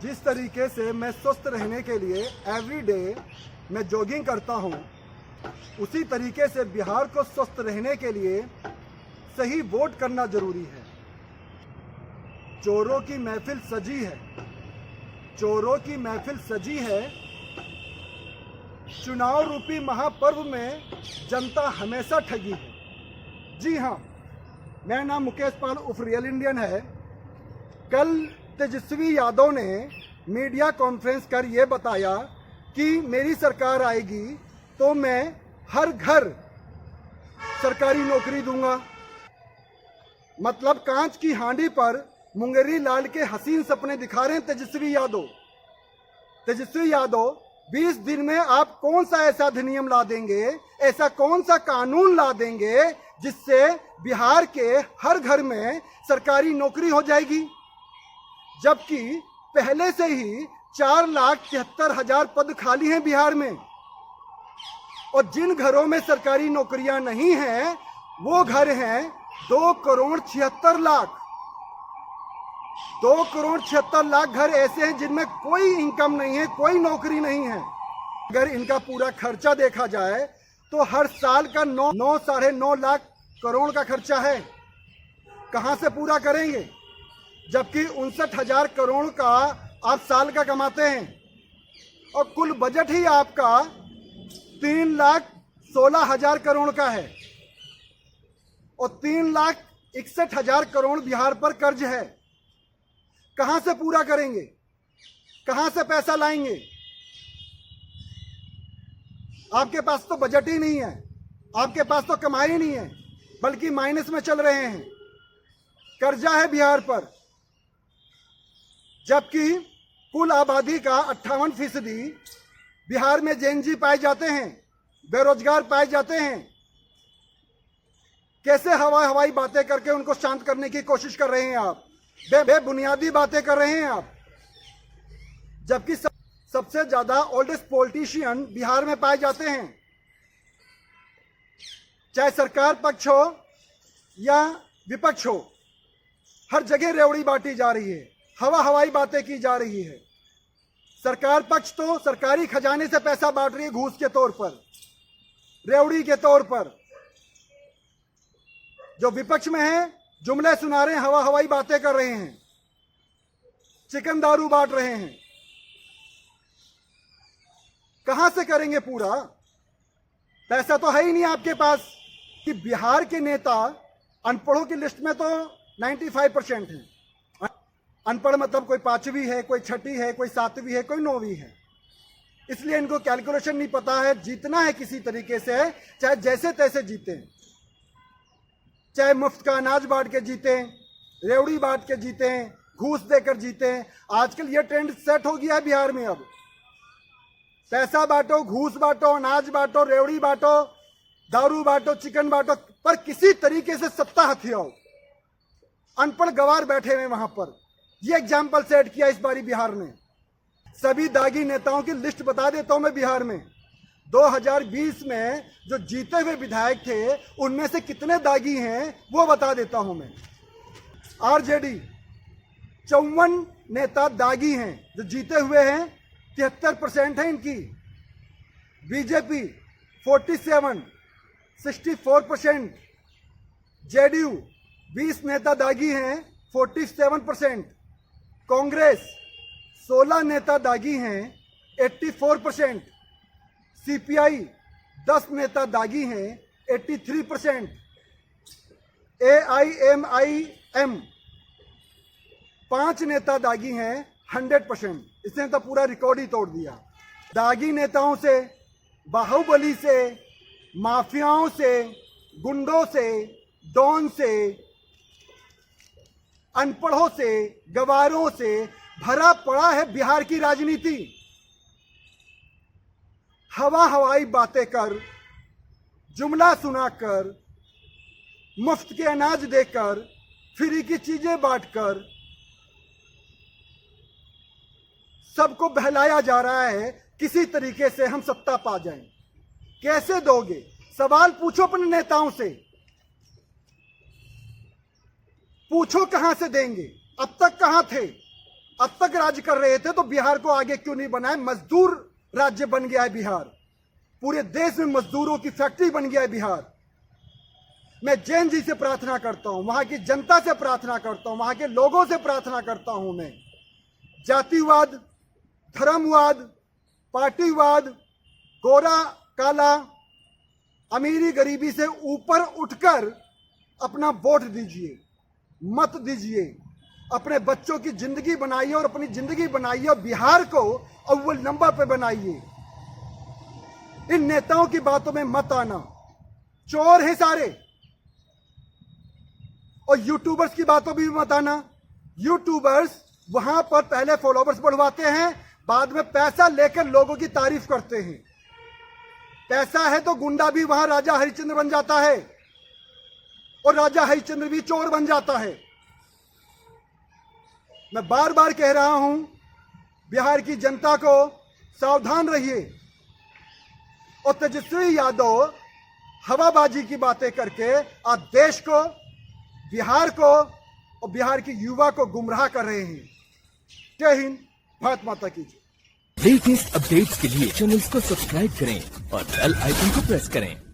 जिस तरीके से मैं स्वस्थ रहने के लिए एवरी डे मैं जॉगिंग करता हूँ, उसी तरीके से बिहार को स्वस्थ रहने के लिए सही वोट करना जरूरी है। चोरों की महफिल सजी है, चोरों की महफिल सजी है। चुनाव रूपी महापर्व में जनता हमेशा ठगी है। जी हाँ, मेरा नाम मुकेश पाल उर्फ रियल इंडियन है। कल तेजस्वी यादव ने मीडिया कॉन्फ्रेंस कर ये बताया कि मेरी सरकार आएगी तो मैं हर घर सरकारी नौकरी दूंगा। मतलब कांच की हांडी पर मुंगेरी लाल के हसीन सपने दिखा रहे हैं तेजस्वी यादव। तेजस्वी यादव 20 दिन में आप कौन सा ऐसा अधिनियम ला देंगे, ऐसा कौन सा कानून ला देंगे जिससे बिहार के हर घर में सरकारी नौकरी हो जाएगी, जबकि पहले से ही 4,73,000 पद खाली हैं बिहार में। और जिन घरों में सरकारी नौकरियां नहीं हैं वो घर हैं 2,76,00,000। 2,76,00,000 घर ऐसे हैं जिनमें कोई इनकम नहीं है, कोई नौकरी नहीं है। अगर इनका पूरा खर्चा देखा जाए तो हर साल का 9-9.5 लाख करोड़ का खर्चा है। कहां से पूरा करेंगे, जबकि 59,000 करोड़ का आप साल का कमाते हैं और कुल बजट ही आपका 3,16,000 करोड़ का है और 3,61,000 करोड़ बिहार पर कर्ज है। कहां से पूरा करेंगे, कहां से पैसा लाएंगे? आपके पास तो बजट ही नहीं है, आपके पास तो कमाई ही नहीं है, बल्कि माइनस में चल रहे हैं। कर्जा है बिहार पर, जबकि कुल आबादी का 58% बिहार में जेएनजी पाए जाते हैं, बेरोजगार पाए जाते हैं। कैसे हवाई बातें करके उनको शांत करने की कोशिश कर रहे हैं आप? बेबुनियादी बातें कर रहे हैं आप। जबकि सबसे ज्यादा ओल्डेस्ट पॉलिटिशियन बिहार में पाए जाते हैं, चाहे सरकार पक्ष हो या विपक्ष हो। हर जगह रेवड़ी बांटी जा रही है, हवाई बातें की जा रही है। सरकार पक्ष तो सरकारी खजाने से पैसा बांट रही है घूस के तौर पर, रेवड़ी के तौर पर। जो विपक्ष में है जुमले सुना रहे हैं, हवाई बातें कर रहे हैं, चिकन दारू बांट रहे हैं। कहां से करेंगे पूरा? पैसा तो है ही नहीं आपके पास। कि बिहार के नेता अनपढ़ों की लिस्ट में तो 95% हैं। अनपढ़ मतलब कोई 5वीं है, कोई 6ठी है, कोई 7वीं है, कोई 9वीं है। इसलिए इनको कैलकुलेशन नहीं पता है। जीतना है किसी तरीके से, चाहे जैसे तैसे जीते, चाहे मुफ्त का अनाज बांट के जीते, रेवड़ी बांट के जीते, घूस देकर जीते। आजकल ये ट्रेंड सेट हो गया है बिहार में। अब पैसा बांटो, घूस बांटो, अनाज बांटो, रेवड़ी बांटो, दारू बांटो, चिकन बांटो, पर किसी तरीके से सत्ता हथियाओ। अनपढ़ गवार बैठे हुए वहां पर। ये एग्जाम्पल सेट किया इस बारी बिहार ने। सभी दागी नेताओं की लिस्ट बता देता हूं मैं बिहार में। 2020 में जो जीते हुए विधायक थे उनमें से कितने दागी हैं वो बता देता हूं मैं। आरजेडी 54 नेता दागी हैं जो जीते हुए हैं, 73% है इनकी। बीजेपी 47, 64%। जेडीयू 20 नेता दागी हैं, 47%। कांग्रेस 16 नेता दागी हैं, 84%। सीपीआई 10 नेता दागी हैं, 83%। AIMIM 5 नेता दागी हैं, 100%। इसने तो पूरा रिकॉर्ड ही तोड़ दिया। दागी नेताओं से, बाहुबली से, माफियाओं से, गुंडों से, डॉन से, अनपढ़ों से, गवारों से भरा पड़ा है बिहार की राजनीति। हवाई बातें कर, जुमला सुनाकर, मुफ्त के अनाज देकर, फ्री की चीजें बांटकर सबको बहलाया जा रहा है किसी तरीके से हम सत्ता पा जाएं। कैसे दोगे? सवाल पूछो अपने नेताओं से, पूछो कहां से देंगे। अब तक कहां थे? अब तक राज्य कर रहे थे तो बिहार को आगे क्यों नहीं बनाए? मजदूर राज्य बन गया है बिहार, पूरे देश में मजदूरों की फैक्ट्री बन गया है बिहार। मैं जैन जी से प्रार्थना करता हूं, वहां की जनता से प्रार्थना करता हूं, वहां के लोगों से प्रार्थना करता हूं, मैं जातिवाद, धर्मवाद, पार्टीवाद, गोरा काला, अमीरी गरीबी से ऊपर उठकर अपना वोट दीजिए, मत दीजिए, अपने बच्चों की जिंदगी बनाइए और अपनी जिंदगी बनाइए और बिहार को अव्वल नंबर पर बनाइए। इन नेताओं की बातों में मत आना, चोर हैं सारे। और यूट्यूबर्स की बातों में भी मत आना। यूट्यूबर्स वहां पर पहले फॉलोवर्स बढ़वाते हैं, बाद में पैसा लेकर लोगों की तारीफ करते हैं। पैसा है तो गुंडा भी वहां राजा हरिश्चंद्र बन जाता है और राजा हरिश्चंद्र भी चोर बन जाता है। मैं बार बार कह रहा हूं, बिहार की जनता को सावधान रहिए। और तेजस्वी यादव हवाबाजी की बातें करके आप देश को, बिहार को और बिहार के युवा को गुमराह कर रहे हैं। जय हिंद, भारत माता की जय। लेटेस्ट अपडेट्स के लिए चैनल को सब्सक्राइब करें और बेल आइकन को प्रेस करें।